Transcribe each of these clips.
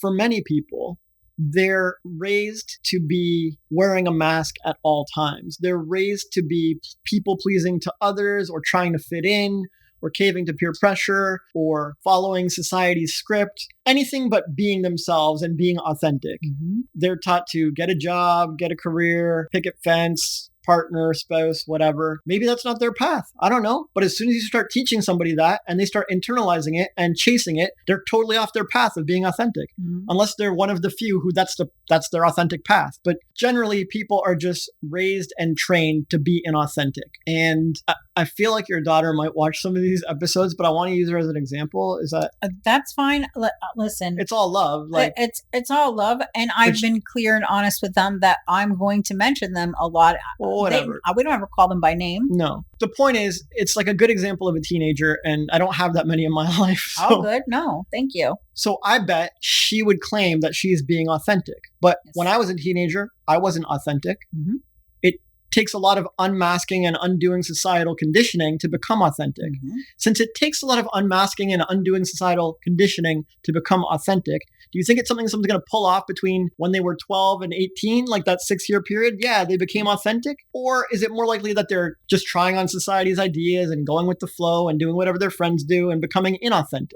for many people, they're raised to be wearing a mask at all times. They're raised to be people pleasing to others or trying to fit in or caving to peer pressure or following society's script, anything but being themselves and being authentic. Mm-hmm. They're taught to get a job, get a career, picket fence, partner, spouse, whatever. Maybe that's not their path. I don't know. But as soon as you start teaching somebody that and they start internalizing it and chasing it, they're totally off their path of being authentic. Mm-hmm. Unless they're one of the few who that's their authentic path. But generally, people are just raised and trained to be inauthentic. And I feel like your daughter might watch some of these episodes, but I want to use her as an example. Is that that's fine? Listen, it's all love. Like it's all love, and I've been clear and honest with them that I'm going to mention them a lot. Whatever. We don't ever call them by name. No. The point is, it's like a good example of a teenager, and I don't have that many in my life. So. Oh, good. No, thank you. So I bet she would claim that she's being authentic. But when I was a teenager, I wasn't authentic. Mm-hmm. It takes a lot of unmasking and undoing societal conditioning to become authentic. Mm-hmm. Since it takes a lot of unmasking and undoing societal conditioning to become authentic, do you think it's something someone's going to pull off between when they were 12 and 18, like that 6-year period? Yeah, they became authentic. Or is it more likely that they're just trying on society's ideas and going with the flow and doing whatever their friends do and becoming inauthentic?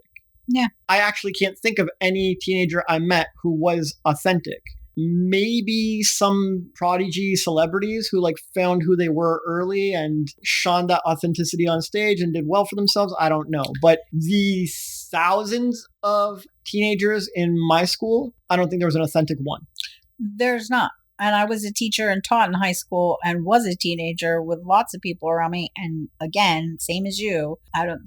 Yeah. I actually can't think of any teenager I met who was authentic. Maybe some prodigy celebrities who like found who they were early and shone that authenticity on stage and did well for themselves. I don't know. But the thousands of teenagers in my school, I don't think there was an authentic one. There's not. And I was a teacher and taught in high school and was a teenager with lots of people around me. And again, same as you, I don't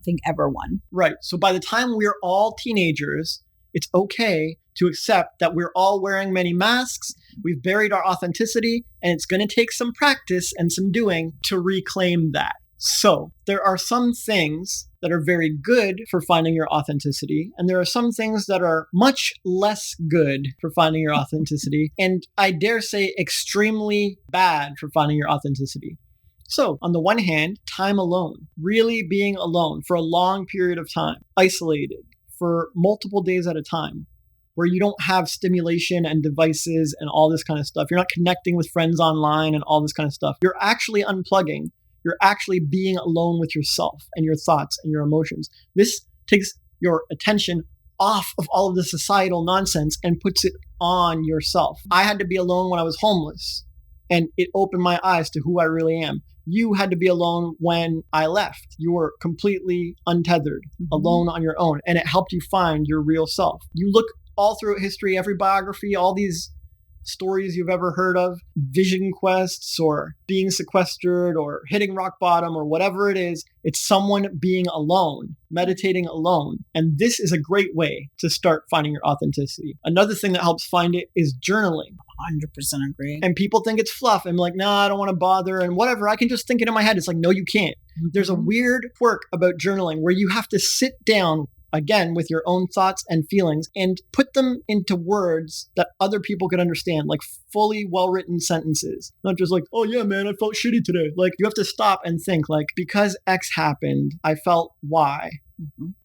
think ever one. Right. So by the time we're all teenagers, it's okay to accept that we're all wearing many masks. We've buried our authenticity, and it's going to take some practice and some doing to reclaim that. So there are some things that are very good for finding your authenticity, and there are some things that are much less good for finding your authenticity, and I dare say extremely bad for finding your authenticity. So on the one hand, time alone, really being alone for a long period of time, isolated for multiple days at a time, where you don't have stimulation and devices and all this kind of stuff. You're not connecting with friends online and all this kind of stuff. You're actually unplugging. You're actually being alone with yourself and your thoughts and your emotions. This takes your attention off of all of the societal nonsense and puts it on yourself. I had to be alone when I was homeless, and it opened my eyes to who I really am. You had to be alone when I left. You were completely untethered, alone on your own, and it helped you find your real self. You look all throughout history, every biography, all these stories you've ever heard of, vision quests or being sequestered or hitting rock bottom or whatever it is, it's someone being alone, meditating alone. And this is a great way to start finding your authenticity. Another thing that helps find it is journaling. 100% agree. And people think it's fluff. I'm like, nah, I don't want to bother and whatever. I can just think it in my head. It's like, no, you can't. There's a weird quirk about journaling where you have to sit down again with your own thoughts and feelings and put them into words that other people can understand, like fully well-written sentences. Not just like, oh yeah, man, I felt shitty today. Like you have to stop and think like, because X happened, I felt Y.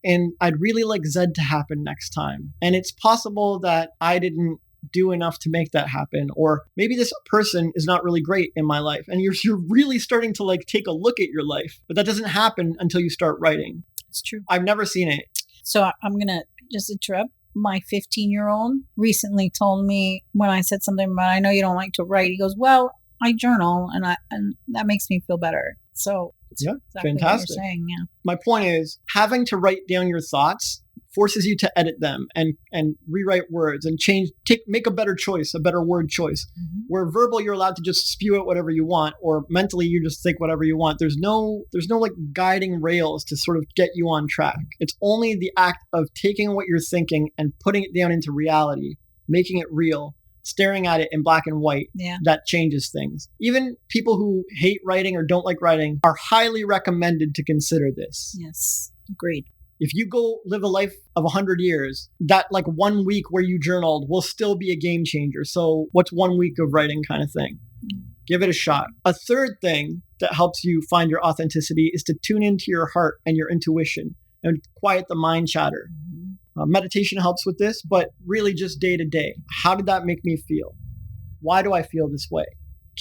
And I'd really like Z to happen next time. And it's possible that I didn't do enough to make that happen, or maybe this person is not really great in my life, and you're really starting to like take a look at your life, but that doesn't happen until you start writing. It's true. I've never seen it. So I'm going to just interrupt. My 15-year-old recently told me when I said something about, I know you don't like to write. He goes, well, I journal and that makes me feel better. So yeah, exactly fantastic. What you're saying, yeah. My point is having to write down your thoughts forces you to edit them and rewrite words and make a better choice, a better word choice. Where verbal, you're allowed to just spew out whatever you want, or mentally you just think whatever you want. There's no like guiding rails to sort of get you on track. It's only the act of taking what you're thinking and putting it down into reality, making it real, staring at it in black and white, that changes things. Even people who hate writing or don't like writing are highly recommended to consider this. Yes, agreed. If you go live a life of 100 years, that like 1 week where you journaled will still be a game changer. So what's 1 week of writing kind of thing? Give it a shot. A third thing that helps you find your authenticity is to tune into your heart and your intuition and quiet the mind chatter. Meditation helps with this, but really just day to day. How did that make me feel? Why do I feel this way?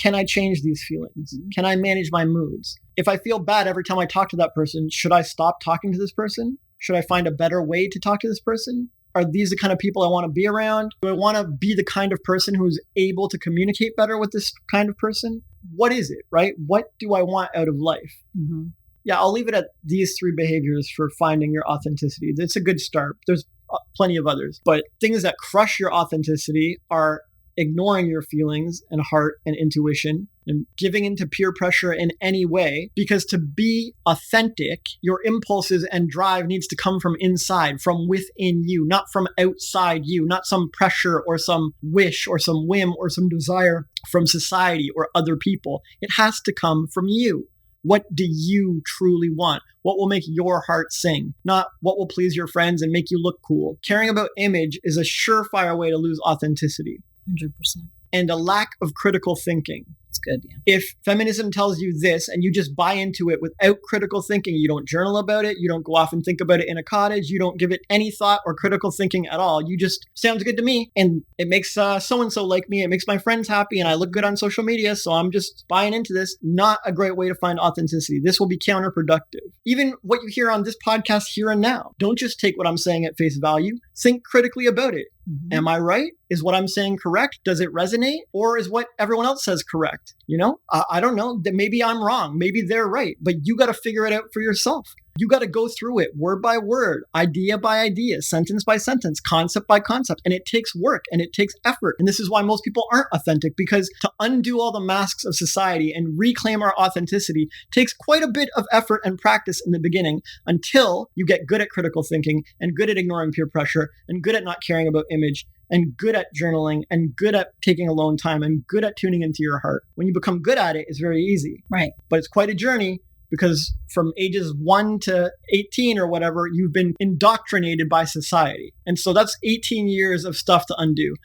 Can I change these feelings? Can I manage my moods? If I feel bad every time I talk to that person, should I stop talking to this person? Should I find a better way to talk to this person? Are these the kind of people I want to be around? Do I want to be the kind of person who's able to communicate better with this kind of person? What is it, right? What do I want out of life? Mm-hmm. Yeah, I'll leave it at these 3 behaviors for finding your authenticity. It's a good start. There's plenty of others, but things that crush your authenticity are ignoring your feelings and heart and intuition and giving into peer pressure in any way, because to be authentic, your impulses and drive needs to come from inside, from within you, not from outside you, not some pressure or some wish or some whim or some desire from society or other people. It has to come from you. What do you truly want? What will make your heart sing? Not what will please your friends and make you look cool. Caring about image is a surefire way to lose authenticity. 100%. And a lack of critical thinking. It's good, yeah. If feminism tells you this and you just buy into it without critical thinking, you don't journal about it, you don't go off and think about it in a cottage, you don't give it any thought or critical thinking at all. You just, sounds good to me, and it makes so-and-so like me, it makes my friends happy, and I look good on social media, so I'm just buying into this. Not a great way to find authenticity. This will be counterproductive. Even what you hear on this podcast here and now, don't just take what I'm saying at face value. Think critically about it. Mm-hmm. Am I right? Is what I'm saying correct? Does it resonate? Or is what everyone else says correct? You know, I don't know. Maybe I'm wrong. Maybe they're right. But you got to figure it out for yourself. You got to go through it word by word, idea by idea, sentence by sentence, concept by concept. And it takes work and it takes effort. And this is why most people aren't authentic, because to undo all the masks of society and reclaim our authenticity takes quite a bit of effort and practice in the beginning, until you get good at critical thinking and good at ignoring peer pressure and good at not caring about image and good at journaling and good at taking alone time and good at tuning into your heart. When you become good at it, it's very easy. Right. But it's quite a journey, because from ages 1 to 18 or whatever, you've been indoctrinated by society. And so that's 18 years of stuff to undo.